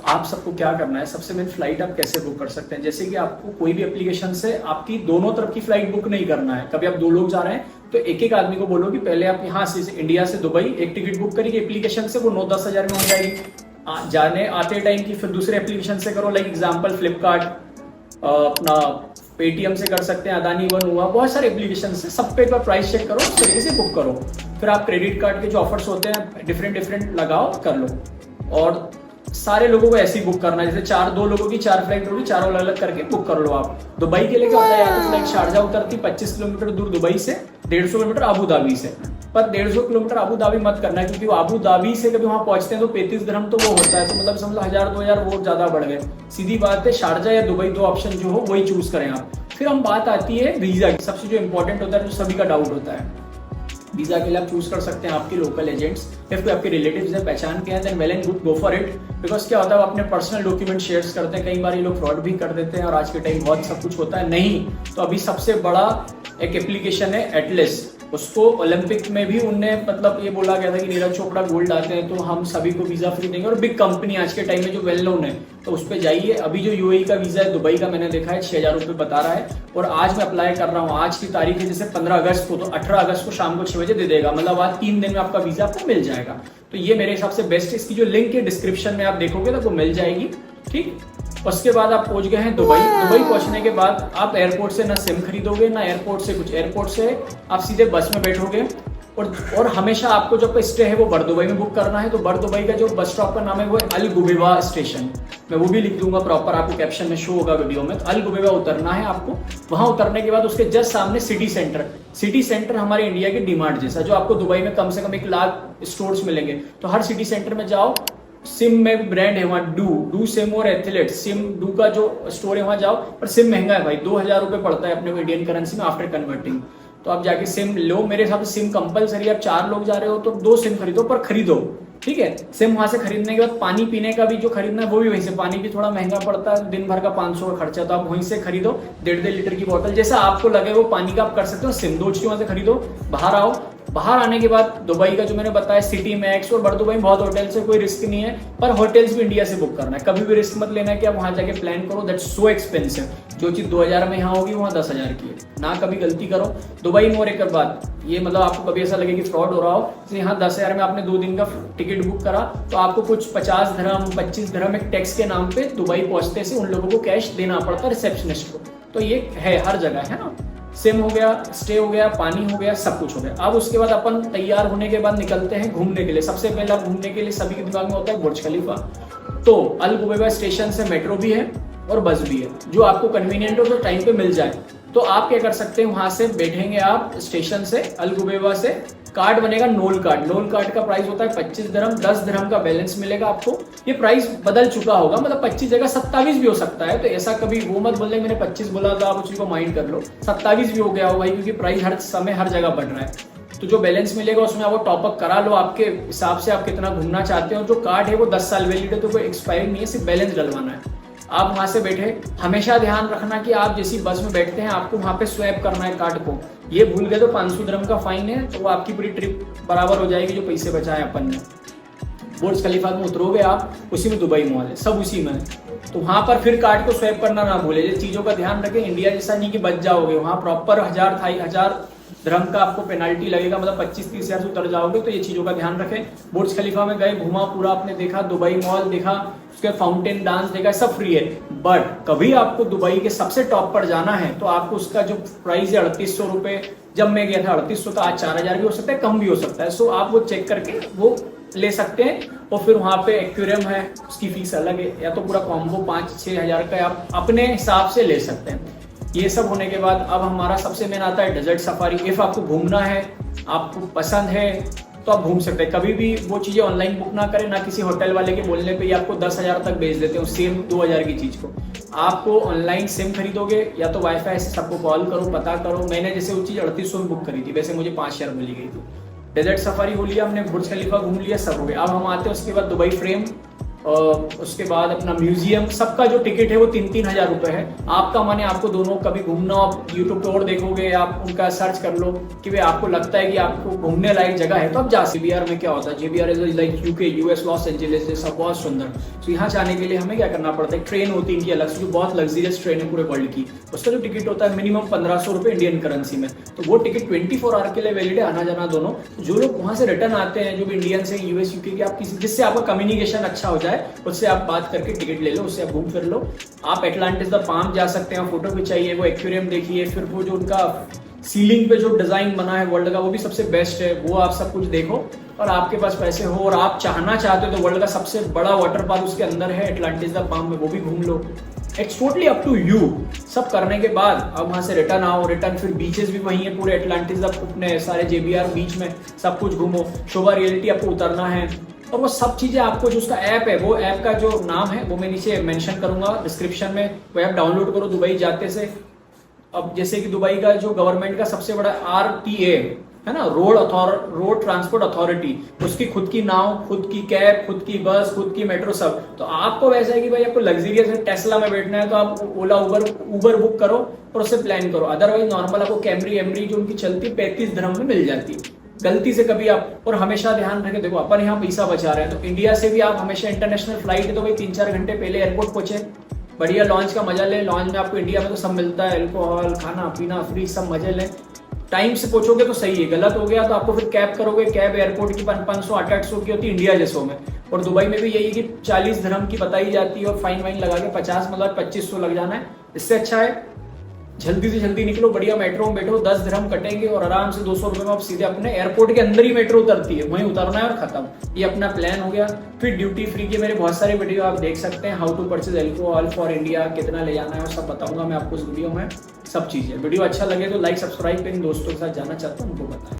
आप सबको क्या करना है, सबसे मेन फ्लाइट आप कैसे बुक कर सकते हैं। जैसे कि आपको कोई भी एप्लीकेशन से आपकी दोनों तरफ की फ्लाइट बुक नहीं करना है। कभी आप 2 लोग जा रहे हैं तो एक एक आदमी को बोलो कि पहले आप यहाँ से इंडिया से दुबई एक टिकट बुक करिए एप्लीकेशन से, वो 9-10 हजार में हो जाएगी। जाने आते टाइम की फिर दूसरे एप्लीकेशन से करो, लाइक एग्जाम्पल फ्लिपकार्ट, अपना पेटीएम से कर सकते हैं, अदानी वन हुआ, बहुत सारे एप्लीकेशन से, सब पे एक बार प्राइस चेक करो, उस तरीके से बुक करो। फिर आप क्रेडिट कार्ड के जो ऑफर्स होते हैं डिफरेंट लगाओ, कर लो। और सारे लोगों को ऐसे ही बुक करना है, जैसे 2 लोगों की 4 फ्लाइट होगी, चारों अलग अलग करके बुक कर लो आप। दुबई के लिए क्या होता है, यहाँ पे फ्लाइट शारजा उतरती 25 किलोमीटर दूर दुबई से, 150 किलोमीटर अबू धाबी से। पर 150 किलोमीटर अबू धाबी मत करना है, क्योंकि वो अबू धाबी से कभी वहां पहुंचते हैं तो 35 दिरहम तो वो होता है, तो मतलब समझ लो 1000-2000 वो ज्यादा बढ़ गए। सीधी बात है, शारजा या दुबई 2 ऑप्शन जो हो वही चूज करें आप। फिर हम बात आती है वीजा की, सबसे जो इंपॉर्टेंट होता है, जो सभी का डाउट होता है। वीजा के लिए आप चूज कर सकते हैं आपके लोकल एजेंट्स, या फिर आपके रिलेटिव्स हैं पहचान के हैं, then well and good, go for it. Because क्या होता है, वो अपने पर्सनल डॉक्यूमेंट शेयर करते हैं, कई बार ये लोग फ्रॉड भी कर देते हैं, और आज के टाइम बहुत सब कुछ होता है। नहीं तो अभी सबसे बड़ा एक एप्लीकेशन है एटलस, उसको ओलंपिक में भी उनने मतलब ये बोला गया था कि नीरज चोपड़ा गोल्ड आते हैं तो हम सभी को वीजा फ्री देंगे, और बिग कंपनी आज के टाइम में जो वेल नोन है, तो उस पर जाइए। अभी जो यूएई का वीजा है, दुबई का मैंने देखा है 6000 रुपये बता रहा है, और आज मैं अप्लाई कर रहा हूँ, आज की तारीख है जैसे 15 अगस्त को, तो 18 अगस्त को शाम को 6 बजे दे देगा, मतलब आज 3 दिन में आपका वीजा आपको मिल जाएगा। तो ये मेरे हिसाब से बेस्ट है। इसकी जो लिंक है डिस्क्रिप्शन में आप देखोगे तो वो मिल जाएगी, ठीक। उसके बाद आप पहुंच गए हैं दुबई। दुबई पहुंचने के बाद आप एयरपोर्ट से ना सिम खरीदोगे ना एयरपोर्ट से कुछ, एयरपोर्ट से आप सीधे बस में बैठोगे। और हमेशा आपको जब स्टे है वो बर दुबई में बुक करना है। तो बर दुबई का जो बस स्टॉप का नाम है वो अल गुबेवा स्टेशन, मैं वो भी लिख दूंगा प्रॉपर, आपको कैप्शन में शो होगा वीडियो में। तो अल गुबेवा उतरना है आपको। वहां उतरने के बाद उसके जस्ट सामने सिटी सेंटर, सिटी सेंटर हमारे इंडिया के डीमार्ट जैसा, जो आपको दुबई में कम से कम 1 लाख स्टोर्स मिलेंगे। तो हर सिटी सेंटर में जाओ, सिम में भी ब्रांड है वहाँ, डू सिम और एथलेट सिम, डू का जो स्टोर है वहाँ जाओ। पर सिम महंगा है भाई, 2000 रुपये पड़ता है अपने को इंडियन करेंसी में आफ्टर कन्वर्टिंग। तो आप जाके सिम लो, मेरे हिसाब से सिम कंपलसरी, आप 4 लोग जा रहे हो तो 2 सिम खरीदो, पर खरीदो, ठीक है। सिम वहां से खरीदने के बाद पानी पीने का भी जो खरीदना है वो भी वहीं से, पानी भी थोड़ा महंगा पड़ता है, दिन भर का 500 का खर्चा, तो आप वहीं से खरीदो 1.5 लीटर की बोतल, जैसा आपको लगे वो पानी का आप कर सकते हो। सिम 2 वहां से खरीदो, बाहर आओ। बाहर आने के बाद दुबई का जो मैंने बताया सिटी मैक्स और बर दुबई में बहुत होटल्स है, कोई रिस्क नहीं है, पर होटल्स भी इंडिया से बुक करना है। कभी भी रिस्क मत लेना है कि आप वहां जाके प्लान करो, दैट्स सो एक्सपेंसिव। जो चीज 2000 में यहाँ होगी वहां 10,000 की है, ना कभी गलती करो। दुबई में और एक बात, ये मतलब आपको कभी ऐसा लगे कि फ्रॉड हो रहा हो, जैसे यहाँ 10,000 में आपने 2 दिन का टिकट बुक करा, तो आपको कुछ 50 दिरहम 25 दिरहम एक टैक्स के नाम पे दुबई पहुंचते से उन लोगों को कैश देना पड़ता है रिसेप्शनिस्ट को। तो ये है हर जगह, है ना। सिम हो गया, स्टे हो गया, पानी हो गया, सब कुछ हो गया। अब उसके बाद अपन तैयार होने के बाद निकलते हैं घूमने के लिए। सबसे पहले घूमने के लिए सभी के दिमाग में होता है बुर्ज खलीफा। तो अल गुबैबा स्टेशन से मेट्रो भी है और बस भी है, जो आपको कन्वीनियंट हो तो टाइम पे मिल जाए। तो आप क्या कर सकते हैं, वहां से बैठेंगे आप स्टेशन से अल गुबैबा से, कार्ड बनेगा नोल कार्ड। नोल कार्ड का प्राइस होता है 25 दिरहम, 10 दिरहम का बैलेंस मिलेगा आपको। ये प्राइस बदल चुका होगा, मतलब 25 जगह 27 भी हो सकता है। तो ऐसा कभी वो मत बोलने मैंने 25 बोला था, आप उसी को माइंड कर लो, 27 भी हो गया हो भाई, क्योंकि प्राइस हर समय हर जगह बढ़ रहा है। तो जो बैलेंस मिलेगा उसमें आप वो टॉपअप करा लो, आपके हिसाब से आप कितना घूमना चाहते हो। जो कार्ड है वो 10 साल वैलिड है, तो कोई एक्सपायरिंग नहीं है, सिर्फ बैलेंस डलवाना है। आप वहां से बैठे, हमेशा ध्यान रखना कि आप जैसी बस में बैठते हैं आपको वहां पे स्वैप करना है कार्ड को। ये भूल गए तो 500 दिरहम का फाइन है, तो वो आपकी पूरी ट्रिप बराबर हो जाएगी जो पैसे बचाए अपन ने। बुर्ज खलीफा में उतरोगे आप, उसी में दुबई मॉल है, सब उसी में है। तो वहां पर फिर कार्ड को स्वैप करना ना भूले। ये चीजों का ध्यान रखें, इंडिया जैसा नहीं कि बच जाओगे। वहां प्रॉपर 1000 दिरहम का आपको पेनाल्टी लगेगा, मतलब 25-30 हजार से उतर जाओगे। तो ये चीजों का ध्यान रखें। बुर्ज खलीफा में गए, घुमा पूरा आपने देखा, दुबई मॉल देखा, उसके फाउंटेन डांस देखा, सब फ्री है। बट कभी आपको दुबई के सबसे टॉप पर जाना है तो आपको उसका जो प्राइस है 3800 रुपए, जब मैं गया था 3800 था, आज 4000 भी हो सकता है, कम भी हो सकता है। सो आप वो चेक करके वो ले सकते हैं। और फिर वहां पे एक्वेरियम है, उसकी फीस अलग है, या तो पूरा कॉम्बो 5-6 हजार का आप अपने हिसाब से ले सकते हैं। ये सब होने के बाद अब हमारा सबसे मेन आता है डेजर्ट सफारी। इफ आपको घूमना है, आपको पसंद है, तो आप घूम सकते हैं। कभी भी वो चीजें ऑनलाइन बुक ना करें, ना किसी होटल वाले के बोलने पे, ये आपको 10,000 तक बेच देते हैं सेम 2,000 की चीज को। आपको ऑनलाइन सिम खरीदोगे या तो वाईफाई से सबको कॉल करो, पता करो। मैंने जैसे वो चीज 3800 में बुक करी थी, वैसे मुझे 5000 बोली गई थी। डेजर्ट सफारी हो लिया हमने, बुर्ज खलीफा घूम लिया, सब हो गया। अब हम आते हैं उसके बाद दुबई फ्रेम। उसके बाद अपना म्यूजियम, सबका जो टिकट है वो 3-3 हज़ार रुपए है। आपका माने आपको दोनों कभी घूमना, आप यूट्यूब पे और देखोगे, आप उनका सर्च कर लो कि भाई आपको लगता है कि आपको घूमने लायक जगह है तो आप जा। जेबीआर में क्या होता है, JBR is like UK, US, Los Angeles जैसा बहुत सुंदर। तो यहाँ जाने के लिए हमें क्या करना पड़ता है, ट्रेन होती है इनकी अलग से, जो बहुत लग्जरियस ट्रेन है पूरे वर्ल्ड की। उसका जो टिकट होता है मिनिमम 1500 रुपए इंडियन करेंसी में। तो वो टिकट 24 आवर के लिए वैलिड है, आना जाना दोनों। जो लोग वहां से रिटर्न आते हैं, जो भी इंडियंस हैं यूएस यूके के, आप किसी जिससे आपका कम्युनिकेशन अच्छा हो जाए उससे आप बात करके टिकट ले लो, उससे आप घूम फिर लो। आप एटलांटिस द पाम जा सकते हैं, फोटो भी चाहिए, वो एक्वेरियम देखिए, फिर वो जो उनका सीलिंग पे जो डिजाइन बना है वर्ल्ड का वो भी सबसे बेस्ट है, वो आप सब कुछ देखो। और आपके पास पैसे हो और आप चाहना चाहते हो तो वर्ल्ड का सबसे बड़ा वाटर पार्क उसके अंदर है एटलांटिस द पाम में, वो भी घूम लो। It's totally up to you. सब करने के बाद अब वहां से रिटर्न आओ, रिटर्न फिर बीचेस भी वही है पूरे एटलांटिस, अपने सारे जेबीआर बीच में सब कुछ घूमो। शोभा रियलिटी आपको उतरना है और वो सब चीजें आपको, जो उसका ऐप है, वो ऐप का जो नाम है वो मैं नीचे मेंशन करूंगा डिस्क्रिप्शन में, वो ऐप डाउनलोड करो दुबई जाते से। अब जैसे कि दुबई का जो गवर्नमेंट का सबसे बड़ा RTA है ना, रोड ट्रांसपोर्ट अथॉरिटी, उसकी खुद की नाव, खुद की कैब, खुद की बस, खुद की मेट्रो, सब। तो आपको वैसा है कि भाई आपको लग्जरियस टेस्ला में बैठना है तो आप ओला उबर बुक करो और उससे प्लान करो। अदरवाइज नॉर्मल आपको कैमरी जो उनकी चलती 35 दिरहम में मिल जाती है। गलती से कभी आप, और हमेशा ध्यान रखें, देखो अपन यहाँ पैसा बचा रहे हैं तो इंडिया से भी आप हमेशा इंटरनेशनल फ्लाइट है तो भाई 3-4 घंटे पहले एयरपोर्ट पहुंचे, बढ़िया लॉन्च का मजा ले। लॉन्च में आपको इंडिया में तो सब मिलता है, अल्कोहल, खाना पीना फ्री, सब मजे लें। टाइम से पहुंचोगे तो सही है, गलत हो गया तो आपको फिर कैब करोगे, कैब एयरपोर्ट की 500-800 की होती है इंडिया जैसों में। और दुबई में भी यही है कि 40 दिरहम की बताई जाती है और फाइन वाइन लगा के 50 मतलब 2500 लग जाना है। इससे अच्छा है जल्दी से जल्दी निकलो, बढ़िया मेट्रो में बैठो, 10 दिरहम कटेंगे और आराम से 200 रुपए में आप सीधे अपने एयरपोर्ट के अंदर ही मेट्रो उतरती है, वहीं उतरना है और खत्म। ये अपना प्लान हो गया। फिर ड्यूटी फ्री के मेरे बहुत सारे वीडियो आप देख सकते हैं, how to purchase alcohol for India, कितना ले जाना है और सब बताऊंगा मैं आपको इस वीडियो में, सब चीजें। वीडियो अच्छा लगे तो लाइक सब्सक्राइब करें, दोस्तों के साथ जाना चाहते हैं उनको बताएं।